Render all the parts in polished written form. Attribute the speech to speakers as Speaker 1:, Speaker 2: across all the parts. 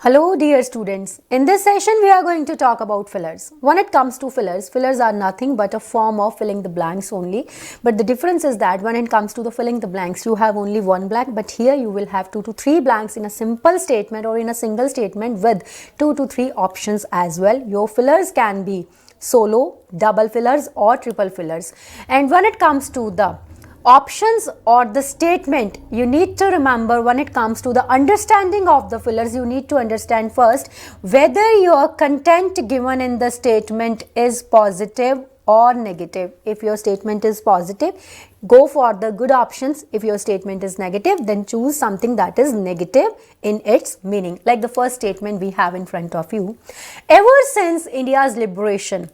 Speaker 1: Hello dear students, in this session we are going to talk about fillers. When it comes to fillers, fillers are nothing but a form of filling the blanks only. But the difference is that when it comes to the filling the blanks, you have only one blank, but here you will have 2 to 3 blanks in a simple statement or in a single statement with 2 to 3 options as well. Your fillers can be solo, double fillers or triple fillers. And when it comes to the options or the statement, you need to remember when it comes to the understanding of the fillers, you need to understand first whether your content given in the statement is positive or negative. If your statement is positive, go for the good options. If your statement is negative, then choose something that is negative in its meaning. Like the first statement we have in front of you. Ever since India's liberation,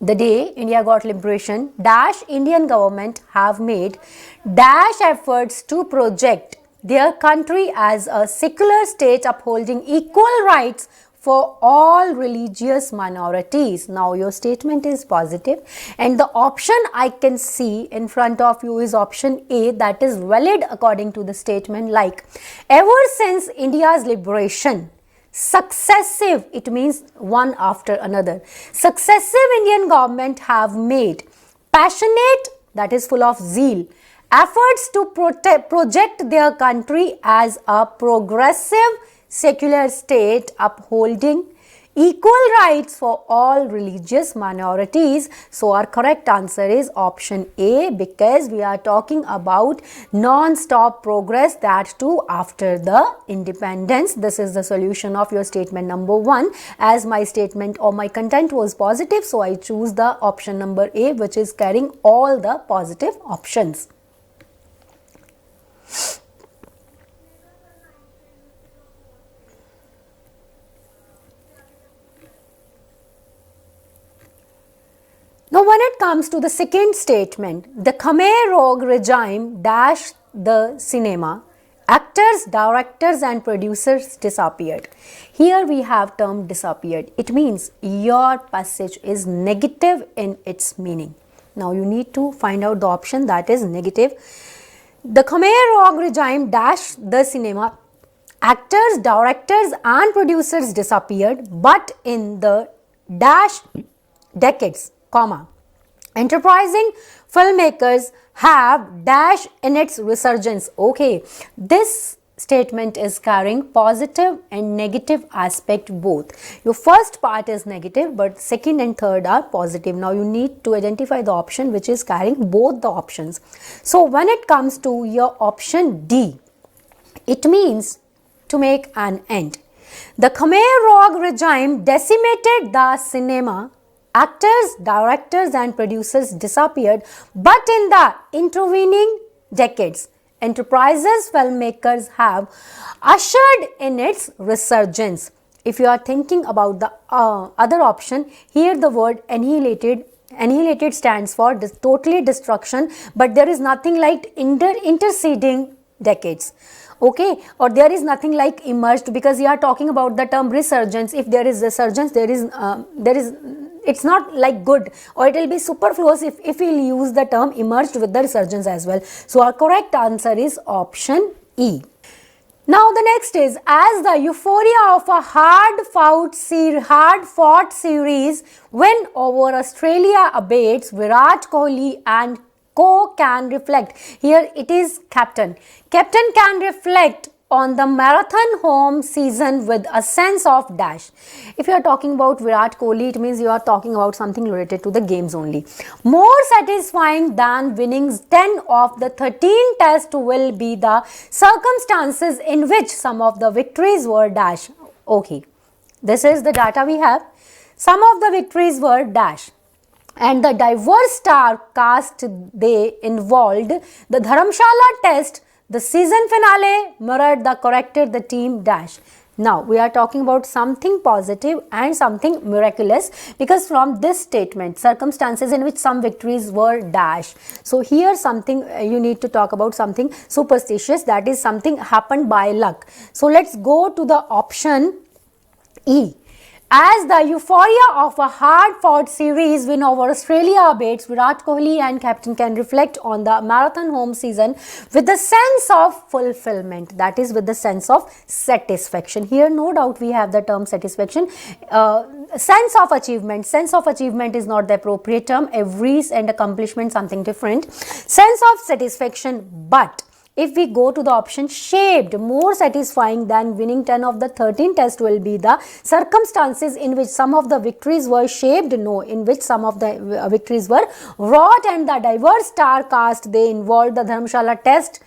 Speaker 1: the day India got liberation, dash Indian government have made dash efforts to project their country as a secular state upholding equal rights for all religious minorities. Now your statement is positive and the option I can see in front of you is option A, that is valid according to the statement, like ever since India's liberation, successive, it means one after another, successive Indian government have made passionate, that is full of zeal, efforts to project their country as a progressive secular state upholding equal rights for all religious minorities. So our correct answer is option A, because we are talking about non-stop progress, that too after the independence. This is the solution of your statement number 1. As my statement or my content was positive, so I choose the option number A, which is carrying all the positive options. Now when it comes to the second statement, the Khmer Rouge regime dashed the cinema, actors, directors and producers disappeared. Here we have term disappeared. It means your passage is negative in its meaning. Now you need to find out the option that is negative. The Khmer Rouge regime dashed the cinema, actors, directors and producers disappeared, but in the dash decades, comma, enterprising filmmakers have dash in its resurgence. Okay, this statement is carrying positive and negative aspect both. Your first part is negative, but second and third are positive. Now you need to identify the option which is carrying both the options. So when it comes to your option D, it means to make an end. The Khmer Rouge regime decimated the cinema, actors, directors and producers disappeared, but in the intervening decades, enterprises filmmakers have ushered in its resurgence. If you are thinking about the other option, here the word annihilated stands for totally destruction, but there is nothing like interceding decades. Okay, or there is nothing like emerged, because you are talking about the term resurgence. If there is resurgence, there is it's not like good, or it will be superfluous if we will use the term emerged with the resurgence as well. So our correct answer is option E. Now the next is, as the euphoria of a hard-fought series win over Australia abates, Virat Kohli and can reflect. Here it is captain. Captain can reflect on the marathon home season with a sense of dash. If you are talking about Virat Kohli, it means you are talking about something related to the games only. More satisfying than winning 10 of the 13 tests will be the circumstances in which some of the victories were dash. Okay, this is the data we have. Some of the victories were dash, and the diverse star cast they involved. The Dharamshala test, the season finale mirrored the corrected the team dash. Now we are talking about something positive and something miraculous, because from this statement, circumstances in which some victories were dash. So here something you need to talk about something superstitious, that is something happened by luck. So let's go to the option E. As the euphoria of a hard-fought series win over Australia abates, Virat Kohli and captain can reflect on the marathon home season with the sense of fulfillment, that is with the sense of satisfaction. Here no doubt we have the term satisfaction. Sense of achievement. Sense of achievement is not the appropriate term. Every and accomplishment something different. Sense of satisfaction, but if we go to the option shaped, more satisfying than winning 10 of the 13 tests will be the circumstances in which some of the victories were shaped, no, in which some of the victories were wrought, and the diverse star cast they involved. The Dharamshala test,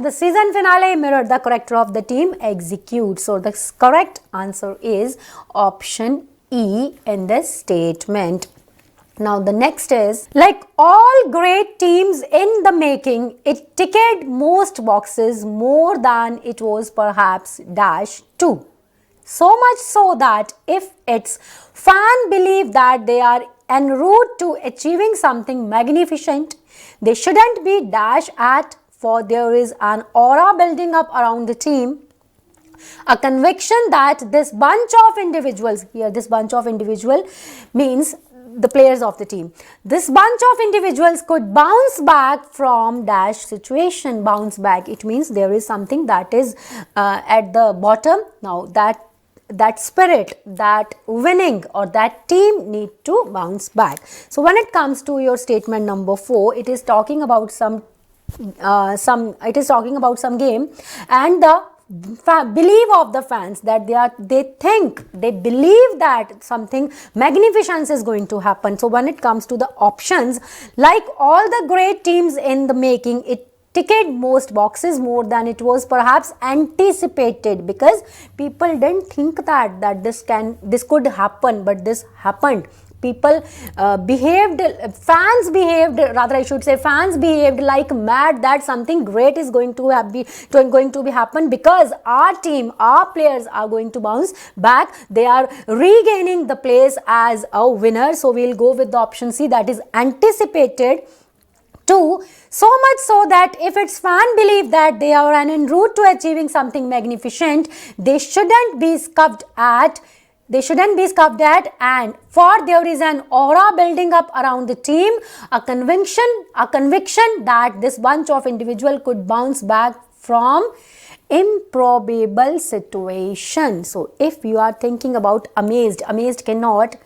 Speaker 1: the season finale mirrored the character of the team execute. So the correct answer is option E in this statement. Now the next is, like all great teams in the making, it ticked most boxes more than it was perhaps dash 2. So much so that if its fan believe that they are en route to achieving something magnificent, they shouldn't be dash at, for there is an aura building up around the team. A conviction that this bunch of individuals, here this bunch of individual means the players of the team. This bunch of individuals could bounce back from dash situation. Bounce back, it means there is something that is at the bottom. Now that spirit, that winning or that team need to bounce back. So when it comes to your statement number 4, it is talking about some game, and the belief of the fans that they believe that something magnificent is going to happen. So when it comes to the options, like all the great teams in the making, it ticked most boxes more than it was perhaps anticipated, because people didn't think that this could happen, but this happened. People fans behaved like mad that something great is going to be happen, because our team, our players are going to bounce back. They are regaining the place as a winner. So we'll go with the option C, that is anticipated. 2, so much so that if its fan believe that they are en route to achieving something magnificent, they shouldn't be scuffed at, and for there is an aura building up around the team, a conviction that this bunch of individuals could bounce back from improbable situation. So if you are thinking about amazed cannot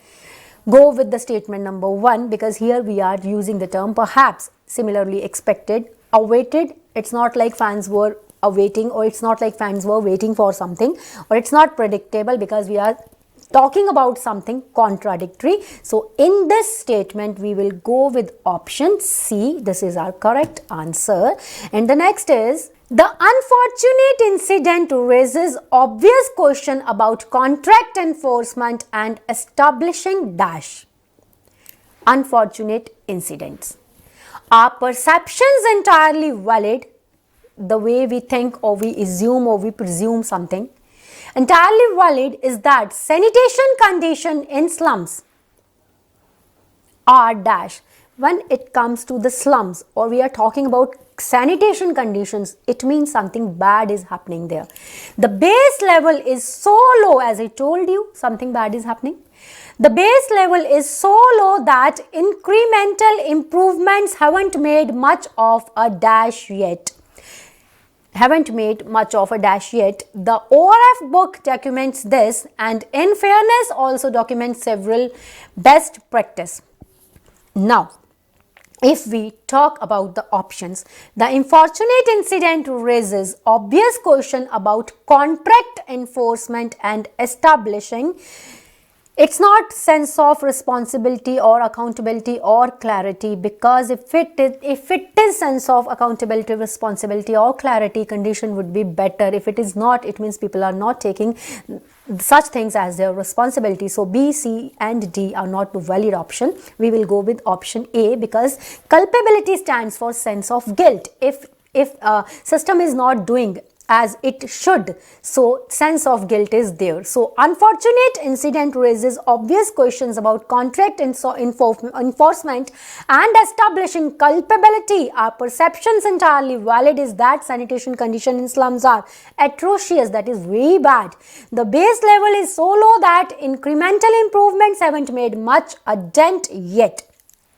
Speaker 1: go with the statement number 1, because here we are using the term perhaps, similarly expected, awaited. It's not like fans were awaiting, or it's not like fans were waiting for something, or it's not predictable, because we are talking about something contradictory. So in this statement we will go with option C. This is our correct answer. And the next is, the unfortunate incident raises obvious question about contract enforcement and establishing dash. Unfortunate incidents. Are perceptions entirely valid? The way we think or we assume or we presume something. Entirely valid is that sanitation condition in slums are dash. When it comes to the slums, or we are talking about sanitation conditions, it means something bad is happening there. The base level is so low, as I told you, something bad is happening. The base level is so low that incremental improvements haven't made much of a dash yet. The ORF book documents this, and in fairness also documents several best practice. Now, if we talk about the options, the unfortunate incident raises obvious question about contract enforcement and establishing. It's not sense of responsibility or accountability or clarity, because if it is sense of accountability, responsibility or clarity, condition would be better. If it is not, it means people are not taking such things as their responsibility. So B, C and D are not the valid option. We will go with option A, because culpability stands for sense of guilt. If system is not doing as it should. So sense of guilt is there. So unfortunate incident raises obvious questions about contract enforcement and establishing culpability. Are perceptions entirely valid? Is that sanitation condition in slums are atrocious, that is very bad? The base level is so low that incremental improvements haven't made much a dent yet.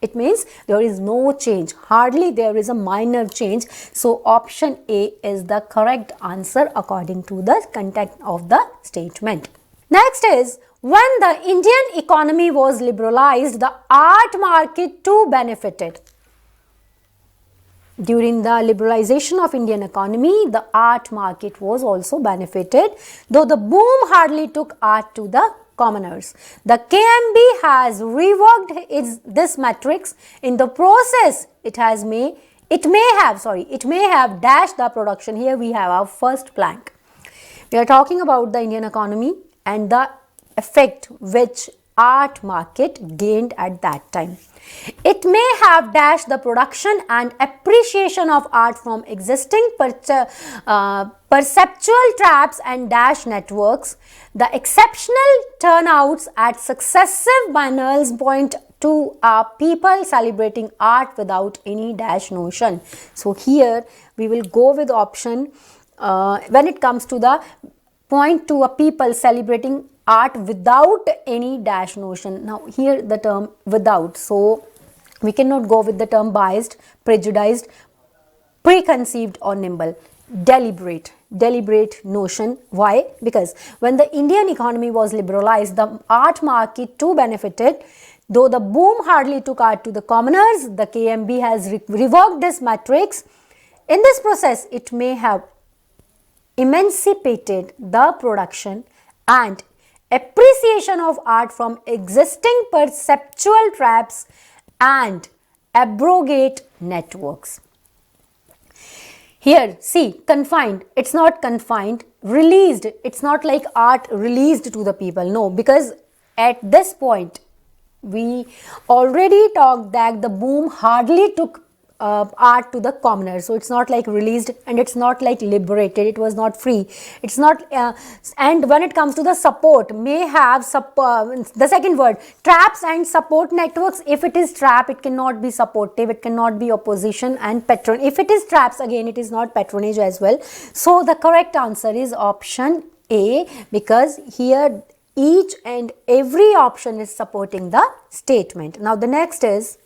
Speaker 1: It means there is no change, hardly there is a minor change. So option A is the correct answer according to the content of the statement. Next is, when the Indian economy was liberalized, the art market too benefited. During the liberalization of Indian economy, the art market was also benefited, though the boom hardly took art to the commoners. The KMB has reworked this matrix. In the process, it may have dashed the production. Here we have our first plank. We are talking about the Indian economy and the effect which art market gained at that time. It may have dashed the production and appreciation of art from existing perceptual traps and dash networks. The exceptional turnouts at successive biennials point to people celebrating art without any dash notion. So here we will go with option when it comes to the point to a people celebrating art without any dash notion. Now here the term without, so we cannot go with the term biased, prejudiced, preconceived or nimble. Deliberate notion. Why? Because when the Indian economy was liberalized, the art market too benefited, though the boom hardly took art to the commoners. The KMB has reworked this matrix. In this process, it may have emancipated the production and appreciation of art from existing perceptual traps and abrogate networks. Here, see, confined, it's not confined. Released, it's not like art released to the people. No, because at this point, we already talked that the boom hardly took art to the commoners. So it's not like released and it's not like liberated. It was not free. It's not and when it comes to the support, may have the second word, traps and support networks. If it is trap, it cannot be supportive, it cannot be opposition and patron. If it is traps, again it is not patronage as well. So the correct answer is option A, because here each and every option is supporting the statement. Now the next is,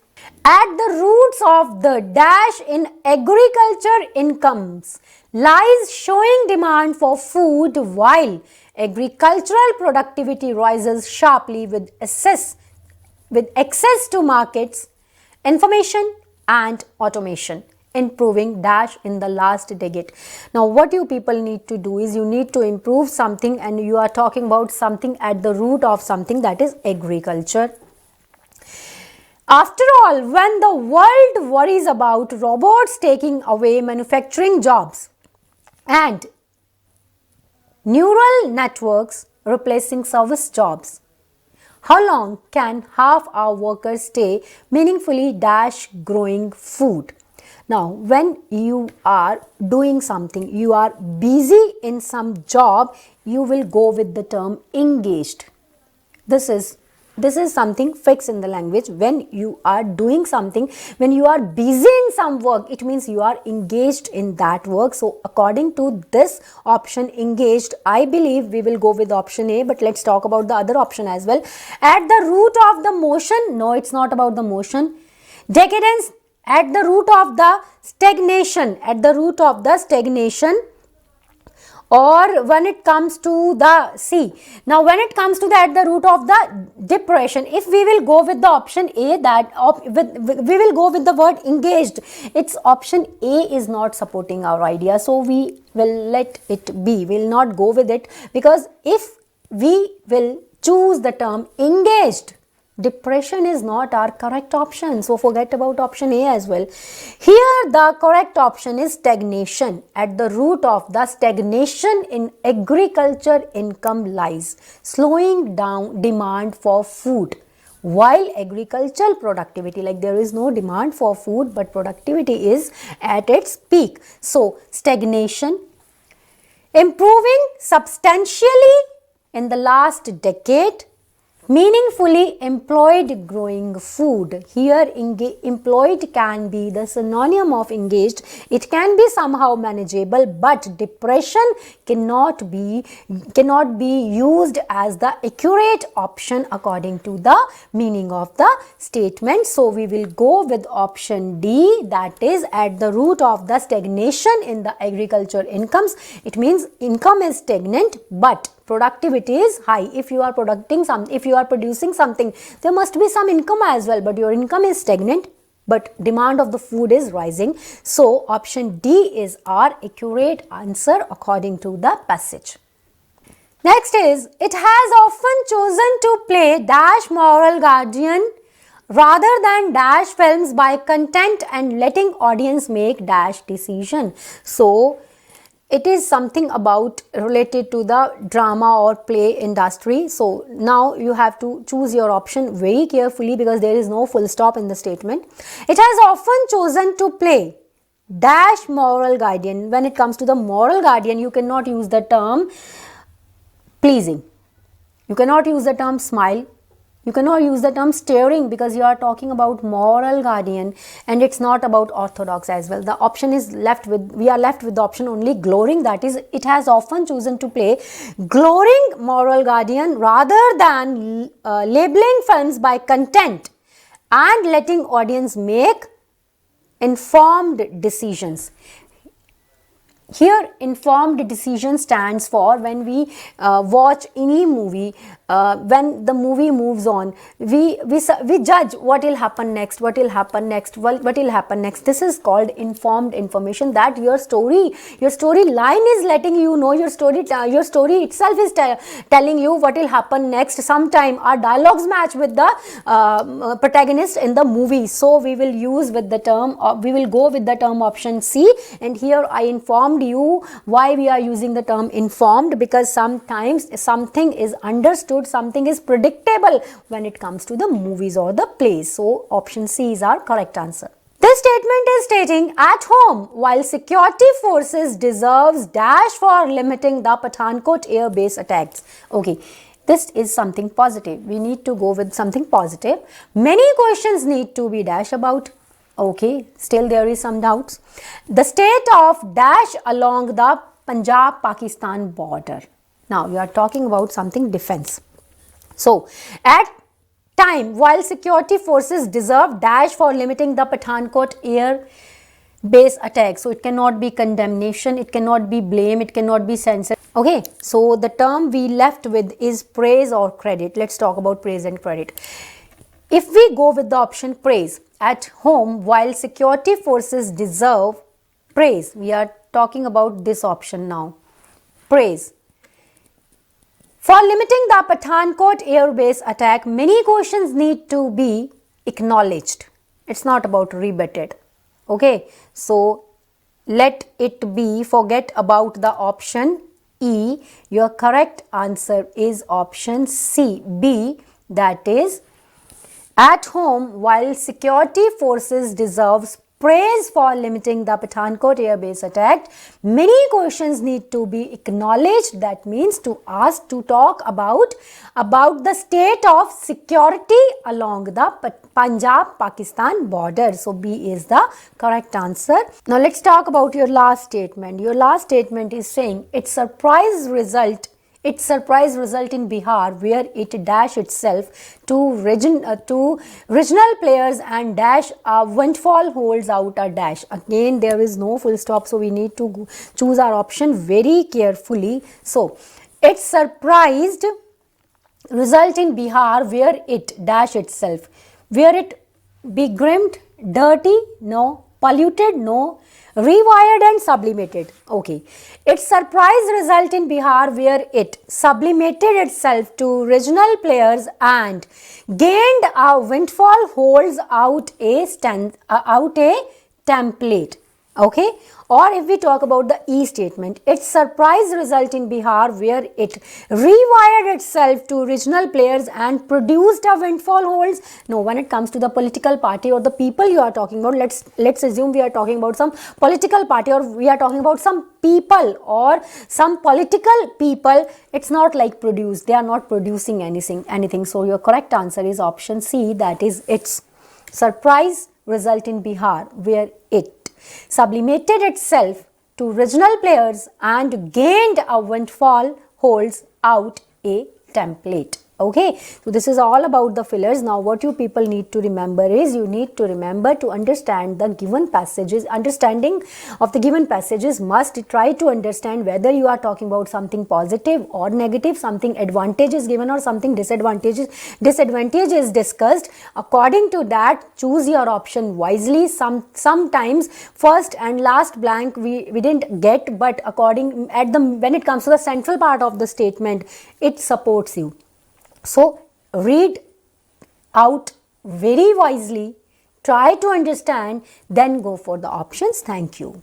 Speaker 1: at the roots of the dash in agriculture incomes lies showing demand for food, while agricultural productivity rises sharply with access to markets, information and automation, improving dash in the last decade. Now what you people need to do is, you need to improve something, and you are talking about something at the root of something, that is agriculture. After all, when the world worries about robots taking away manufacturing jobs and neural networks replacing service jobs, how long can half our workers stay meaningfully dash growing food? Now, when you are doing something, you are busy in some job, you will go with the term engaged. This is something fixed in the language. When you are doing something, when you are busy in some work, it means you are engaged in that work. So according to this option, engaged, I believe we will go with option A, but let's talk about the other option as well. At the root of the motion, no, it's not about the motion. Decadence, at the root of the stagnation, or when it comes to the now when it comes to the at the root of the depression, if we will go with the option A, that we will go with the word engaged, it's option A is not supporting our idea, so we will let it be. We will not go with it, because if we will choose the term engaged, depression is not our correct option, so forget about option A as well. Here the correct option is stagnation. At the root of the stagnation in agriculture income lies slowing down demand for food, while agricultural productivity, like there is no demand for food but productivity is at its peak. So stagnation, improving substantially in the last decade, meaningfully employed growing food. Here employed can be the synonym of engaged. It can be somehow manageable, but depression cannot be used as the accurate option according to the meaning of the statement. So we will go with option D, that is at the root of the stagnation in the agriculture incomes. It means income is stagnant but productivity is high. If you are producing something, there must be some income as well, but your income is stagnant but demand of the food is rising. So option D is our accurate answer according to the passage. Next is, it has often chosen to play dash moral guardian rather than dash films by content and letting audience make dash decision. So it is something about related to the drama or play industry. So now you have to choose your option very carefully because there is no full stop in the statement. It has often chosen to play dash moral guardian. When it comes to the moral guardian, you cannot use the term pleasing. You cannot use the term smile. You cannot use the term steering because you are talking about moral guardian and it's not about orthodox as well. The option is we are left with the option only glowing, that is, it has often chosen to play glowing moral guardian rather than labeling films by content and letting audience make informed decisions. Here informed decision stands for when we watch any movie, when the movie moves on, we judge what will happen next. This is called informed information, that your story line is letting you know, your story itself is telling you what will happen next. Sometime our dialogues match with the protagonist in the movie. So we will go with the term option C, and here I informed you why we are using the term informed, because sometimes something is understood, something is predictable when it comes to the movies or the plays. So option C is our correct answer. This statement is stating, at home while security forces deserves dash for limiting the Pathankot air base attacks. Okay, this is something positive. We need to go with something positive. Many questions need to be dash about. Okay, still there is some doubts. The state of dash along the Punjab-Pakistan border. Now you are talking about something defense. So at time while security forces deserve dash for limiting the Pathankot air base attack. So it cannot be condemnation, it cannot be blame, it cannot be censure. Okay, so the term we left with is praise or credit. Let's talk about praise and credit. If we go with the option praise, at home while security forces deserve praise, we are talking about this option now, praise. For limiting the Pathankot air base attack, many questions need to be acknowledged. It's not about rebutted. Okay, so let it be, forget about the option E. Your correct answer is option C, B, that is, at home while security forces deserves praise for limiting the Pathankot air base attack, many questions need to be acknowledged. That means to ask, to talk about the state of security along the Punjab-Pakistan border. So B is the correct answer. Now let's talk about your last statement. Your last statement is saying its surprise result in Bihar, where it dash itself to regional players and dash windfall holds out a dash. Again, there is no full stop, so we need to choose our option very carefully. So its surprised result in Bihar, where it dash itself, where it begrimed, dirty, no, polluted, no, rewired and sublimated. Okay, its surprise result in Bihar, where it sublimated itself to regional players and gained a windfall holds out a template. Okay, or if we talk about the E statement, its surprise result in Bihar where it rewired itself to regional players and produced a windfall holds. No, when it comes to the political party or the people you are talking about, let's assume we are talking about some political party or we are talking about some people or some political people. It's not like produce, they are not producing anything. So your correct answer is option C, that is its surprise result in Bihar where it sublimated itself to regional players and gained a windfall holds out a template. Okay, so this is all about the fillers. Now what you people need to remember is, you need to remember to understand the given passages. Understanding of the given passages must try to understand whether you are talking about something positive or negative, something advantage is given or something disadvantage is discussed. According to that, choose your option wisely. Sometimes first and last blank we didn't get, but when it comes to the central part of the statement, it supports you. So read out very wisely, try to understand, then go for the options. Thank you.